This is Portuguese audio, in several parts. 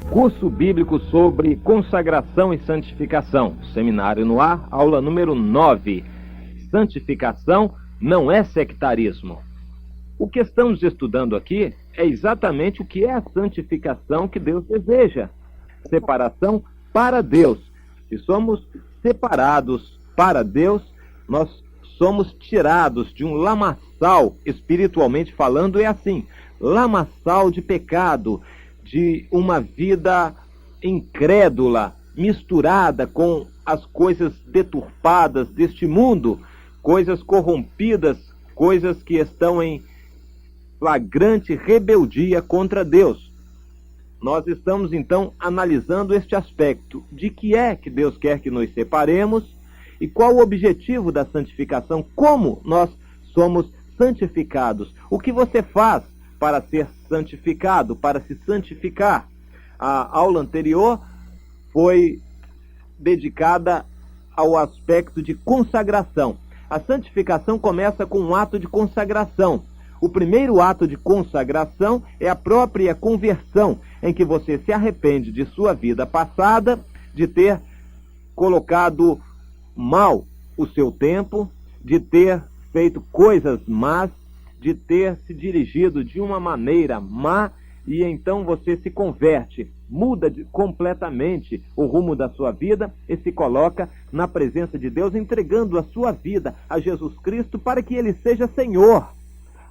Curso Bíblico sobre Consagração e Santificação. Seminário no ar, aula número 9. Santificação não é sectarismo. O que estamos estudando aqui é exatamente o que é a santificação que Deus deseja. Separação para Deus. Se somos separados para Deus, nós somos tirados de um lamaçal, espiritualmente falando, é assim, lamaçal de pecado, de uma vida incrédula, misturada com as coisas deturpadas deste mundo, coisas corrompidas, coisas que estão em flagrante rebeldia contra Deus. Nós estamos então analisando este aspecto de que é que Deus quer que nos separemos e qual o objetivo da santificação, como nós somos santificados, o que você faz para ser santificado, para se santificar. A aula anterior foi dedicada ao aspecto de consagração. A santificação começa com um ato de consagração. O primeiro ato de consagração é a própria conversão, em que você se arrepende de sua vida passada, de ter colocado mal o seu tempo, de ter feito coisas más, de ter se dirigido de uma maneira má, e então você se converte, muda completamente o rumo da sua vida e se coloca na presença de Deus, entregando a sua vida a Jesus Cristo para que Ele seja Senhor.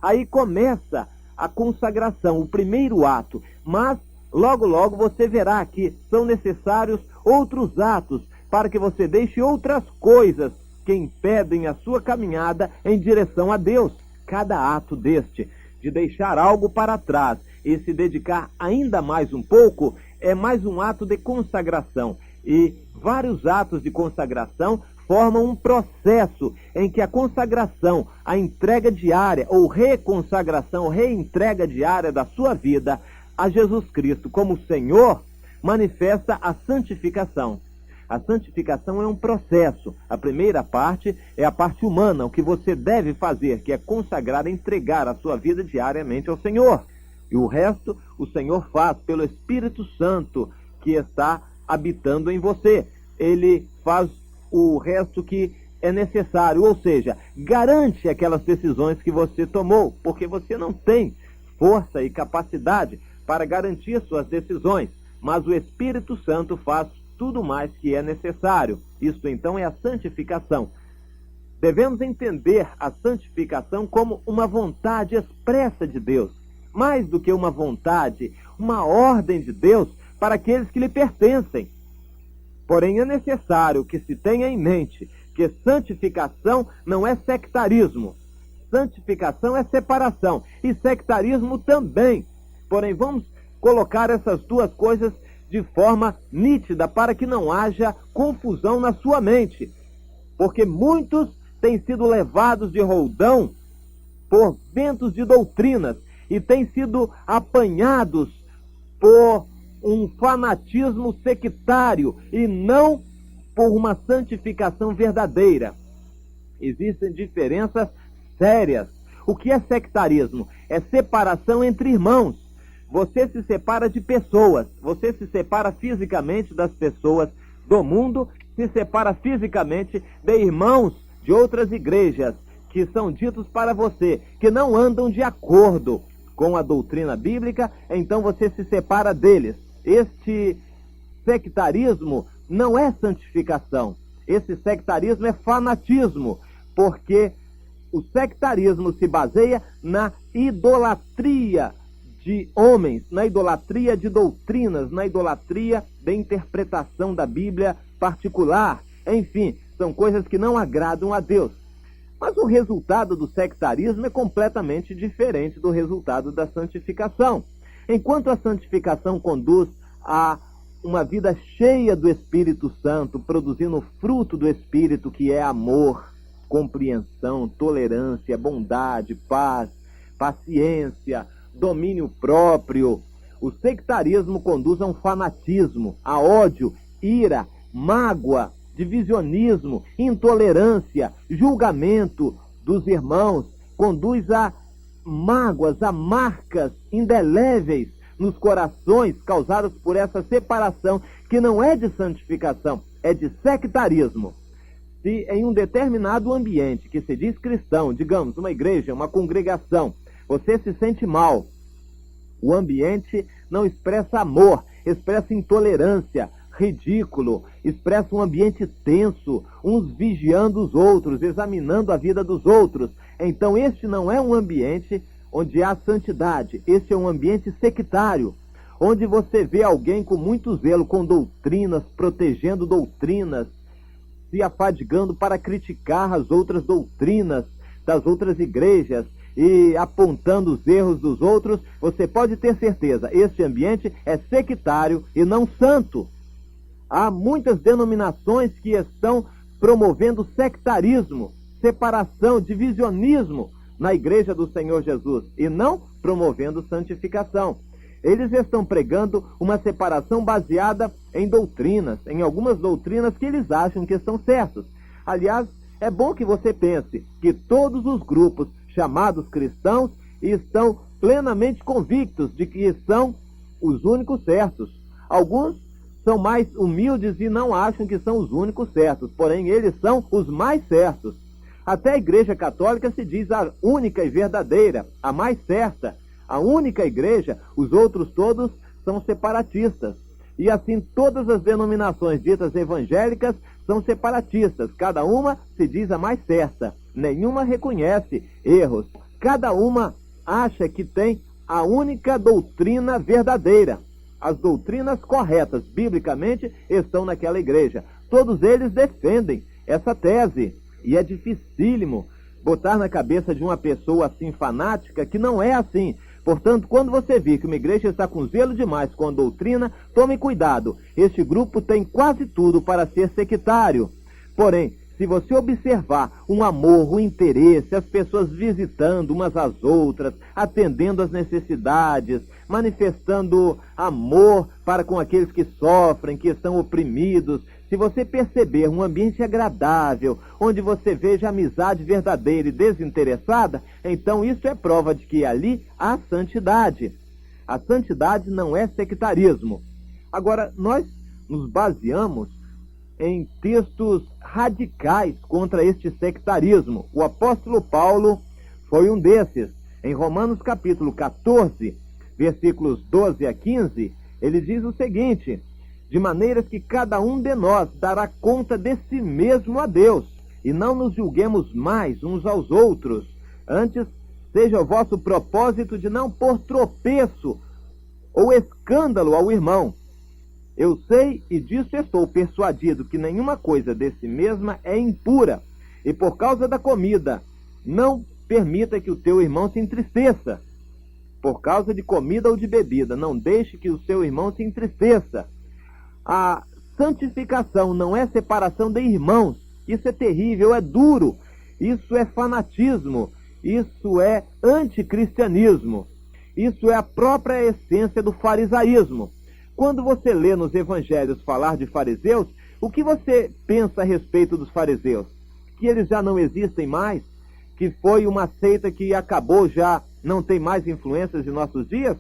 Aí começa a consagração, o primeiro ato, mas logo logo você verá que são necessários outros atos para que você deixe outras coisas que impedem a sua caminhada em direção a Deus. Cada ato deste, de deixar algo para trás e se dedicar ainda mais um pouco, é mais um ato de consagração. E vários atos de consagração formam um processo em que a consagração, a entrega diária, ou reconsagração, reentrega diária da sua vida a Jesus Cristo como Senhor, manifesta a santificação. A santificação é um processo. A primeira parte é a parte humana, o que você deve fazer, que é consagrar, entregar a sua vida diariamente ao Senhor. E o resto, o Senhor faz pelo Espírito Santo que está habitando em você. Ele faz o resto que é necessário, ou seja, garante aquelas decisões que você tomou, porque você não tem força e capacidade para garantir suas decisões, mas o Espírito Santo faz tudo mais que é necessário. Isto então é a santificação. Devemos entender a santificação como uma vontade expressa de Deus, mais do que uma vontade, uma ordem de Deus para aqueles que lhe pertencem. Porém, é necessário que se tenha em mente que santificação não é sectarismo. Santificação é separação, e sectarismo também. Porém, vamos colocar essas duas coisas de forma nítida para que não haja confusão na sua mente. Porque muitos têm sido levados de roldão por ventos de doutrinas e têm sido apanhados por um fanatismo sectário e não por uma santificação verdadeira. Existem diferenças sérias. O que é sectarismo? É separação entre irmãos. Você se separa de pessoas, você se separa fisicamente das pessoas do mundo, se separa fisicamente de irmãos de outras igrejas, que são ditos para você, que não andam de acordo com a doutrina bíblica, então você se separa deles. Este sectarismo não é santificação, esse sectarismo é fanatismo, porque o sectarismo se baseia na idolatria de homens, na idolatria de doutrinas, na idolatria da interpretação da Bíblia particular. Enfim, são coisas que não agradam a Deus. Mas o resultado do sectarismo é completamente diferente do resultado da santificação. Enquanto a santificação conduz a uma vida cheia do Espírito Santo, produzindo o fruto do Espírito, que é amor, compreensão, tolerância, bondade, paz, paciência, domínio próprio. O sectarismo conduz a um fanatismo, a ódio, ira, mágoa, divisionismo, intolerância, julgamento dos irmãos, conduz a mágoas, há marcas indeléveis nos corações causadas por essa separação, que não é de santificação, é de sectarismo. Se em um determinado ambiente que se diz cristão, digamos, uma igreja, uma congregação, você se sente mal, o ambiente não expressa amor, expressa intolerância, ridículo, expressa um ambiente tenso, uns vigiando os outros, examinando a vida dos outros. Então este não é um ambiente onde há santidade, este é um ambiente sectário, onde você vê alguém com muito zelo, com doutrinas, protegendo doutrinas, se afadigando para criticar as outras doutrinas das outras igrejas e apontando os erros dos outros. Você pode ter certeza, este ambiente é sectário e não santo. Há muitas denominações que estão promovendo sectarismo, separação, divisionismo na igreja do Senhor Jesus e não promovendo santificação. Eles estão pregando uma separação baseada em doutrinas, em algumas doutrinas que eles acham que são certas. Aliás, é bom que você pense que todos os grupos chamados cristãos estão plenamente convictos de que são os únicos certos. Alguns são mais humildes e não acham que são os únicos certos, porém eles são os mais certos. Até a Igreja Católica se diz a única e verdadeira, a mais certa, a única igreja. Os outros todos são separatistas. E assim todas as denominações ditas evangélicas são separatistas, cada uma se diz a mais certa, nenhuma reconhece erros, cada uma acha que tem a única doutrina verdadeira. As doutrinas corretas, biblicamente, estão naquela igreja. Todos eles defendem essa tese. E é dificílimo botar na cabeça de uma pessoa assim fanática que não é assim. Portanto, quando você vir que uma igreja está com zelo demais com a doutrina, tome cuidado. Este grupo tem quase tudo para ser sectário. Porém, se você observar um amor, um interesse, as pessoas visitando umas às outras, atendendo às necessidades, manifestando amor para com aqueles que sofrem, que estão oprimidos, se você perceber um ambiente agradável, onde você veja amizade verdadeira e desinteressada, então isso é prova de que ali há santidade. A santidade não é sectarismo. Agora, nós nos baseamos em textos radicais contra este sectarismo. O apóstolo Paulo foi um desses. Em Romanos capítulo 14, versículos 12 a 15, ele diz o seguinte: de maneira que cada um de nós dará conta de si mesmo a Deus, e não nos julguemos mais uns aos outros. Antes, seja o vosso propósito de não pôr tropeço ou escândalo ao irmão. Eu sei, e disso estou persuadido, que nenhuma coisa de si mesma é impura, e por causa da comida, não permita que o teu irmão se entristeça. Por causa de comida ou de bebida, não deixe que o seu irmão se entristeça. A santificação não é separação de irmãos. Isso é terrível, é duro. Isso é fanatismo. Isso é anticristianismo. Isso é a própria essência do farisaísmo. Quando você lê nos evangelhos falar de fariseus, o que você pensa a respeito dos fariseus? Que eles já não existem mais? Que foi uma seita que acabou, já não tem mais influências em nossos dias?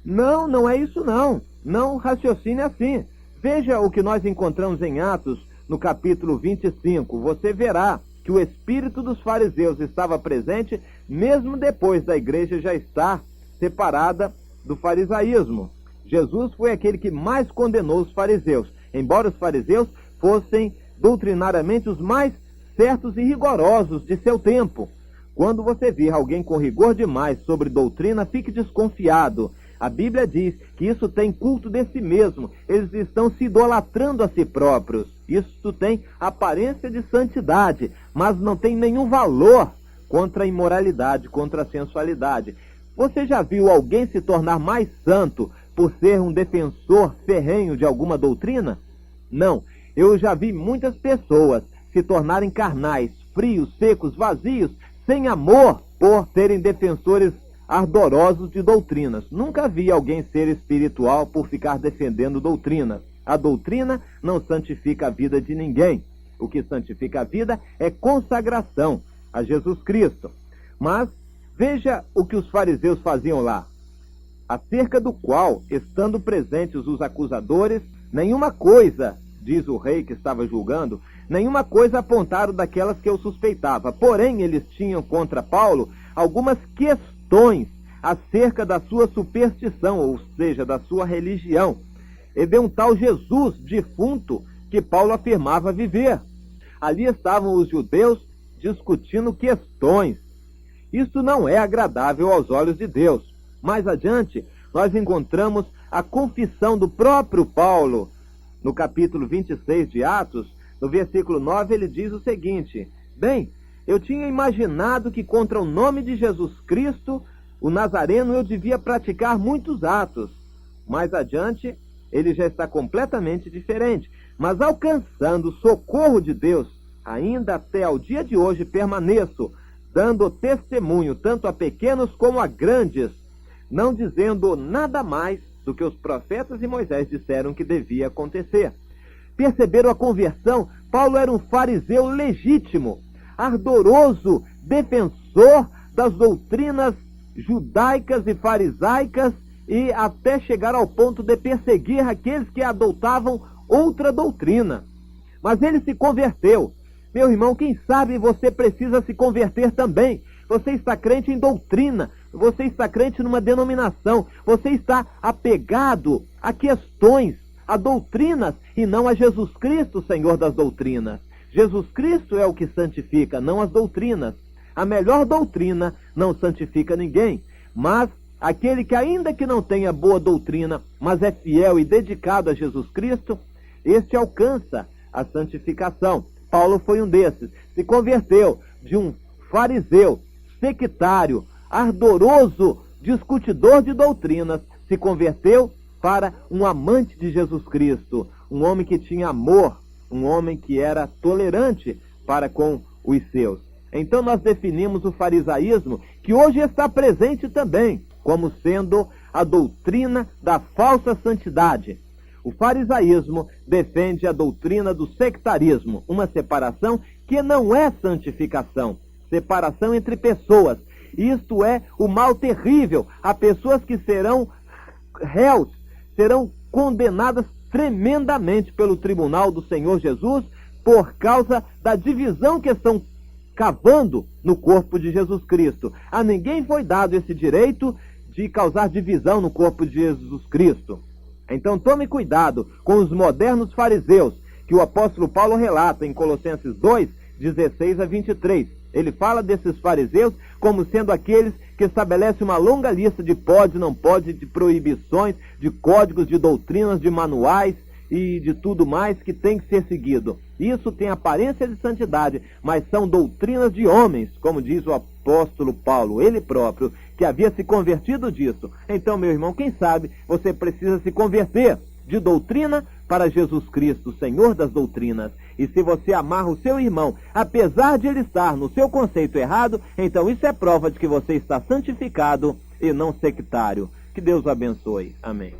Não, não é isso não. Não raciocine assim. Veja o que nós encontramos em Atos, no capítulo 25. Você verá que o espírito dos fariseus estava presente, mesmo depois da igreja já estar separada do farisaísmo. Jesus foi aquele que mais condenou os fariseus, embora os fariseus fossem doutrinariamente os mais certos e rigorosos de seu tempo. Quando você vir alguém com rigor demais sobre doutrina, fique desconfiado. A Bíblia diz que isso tem culto de si mesmo. Eles estão se idolatrando a si próprios. Isso tem aparência de santidade, mas não tem nenhum valor contra a imoralidade, contra a sensualidade. Você já viu alguém se tornar mais santo por ser um defensor ferrenho de alguma doutrina? Não. Eu já vi muitas pessoas se tornarem carnais, frios, secos, vazios, sem amor, por serem defensores ardorosos de doutrinas. Nunca vi alguém ser espiritual por ficar defendendo doutrinas. A doutrina não santifica a vida de ninguém. O que santifica a vida é consagração a Jesus Cristo. Mas Veja o que os fariseus faziam lá, acerca do qual, estando presentes os acusadores, nenhuma coisa, diz o rei que estava julgando, nenhuma coisa apontaram daquelas que eu suspeitava. Porém, eles tinham contra Paulo algumas questões acerca da sua superstição, ou seja, da sua religião, e de um tal Jesus defunto que Paulo afirmava viver. Ali estavam os judeus discutindo questões. Isso não é agradável aos olhos de Deus. Mais adiante, nós encontramos a confissão do próprio Paulo. No capítulo 26 de Atos, no versículo 9, ele diz o seguinte: bem, eu tinha imaginado que contra o nome de Jesus Cristo, o Nazareno, eu devia praticar muitos atos. Mais adiante, ele já está completamente diferente. Mas alcançando o socorro de Deus, ainda até ao dia de hoje permaneço, dando testemunho tanto a pequenos como a grandes, não dizendo nada mais do que os profetas e Moisés disseram que devia acontecer. Perceberam a conversão? Paulo era um fariseu legítimo, ardoroso defensor das doutrinas judaicas e farisaicas, e até chegar ao ponto de perseguir aqueles que adotavam outra doutrina. Mas ele se converteu. Meu irmão, quem sabe você precisa se converter também. Você está crente em doutrina, você está crente numa denominação, você está apegado a questões, a doutrinas, e não a Jesus Cristo, Senhor das doutrinas. Jesus Cristo é o que santifica, não as doutrinas. A melhor doutrina não santifica ninguém, mas aquele que, ainda que não tenha boa doutrina, mas é fiel e dedicado a Jesus Cristo, este alcança a santificação. Paulo foi um desses. Se converteu de um fariseu, sectário, ardoroso, discutidor de doutrinas, se converteu para um amante de Jesus Cristo, um homem que tinha amor, um homem que era tolerante para com os seus. Então nós definimos o farisaísmo, que hoje está presente também, como sendo a doutrina da falsa santidade. O farisaísmo defende a doutrina do sectarismo, uma separação que não é santificação, separação entre pessoas. Isto é o mal terrível. Há pessoas que serão réus, serão condenadas tremendamente pelo tribunal do Senhor Jesus por causa da divisão que estão cavando no corpo de Jesus Cristo. A ninguém foi dado esse direito de causar divisão no corpo de Jesus Cristo. Então tome cuidado com os modernos fariseus, que o apóstolo Paulo relata em Colossenses 2, 16 a 23. Ele fala desses fariseus como sendo aqueles que estabelecem uma longa lista de pode, não pode, de proibições, de códigos, de doutrinas, de manuais e de tudo mais que tem que ser seguido. Isso tem aparência de santidade, mas são doutrinas de homens, como diz o apóstolo Paulo, ele próprio, que havia se convertido disso. Então, meu irmão, quem sabe você precisa se converter de doutrina para Jesus Cristo, Senhor das doutrinas. E se você amarra o seu irmão, apesar de ele estar no seu conceito errado, então isso é prova de que você está santificado e não sectário. Que Deus o abençoe. Amém.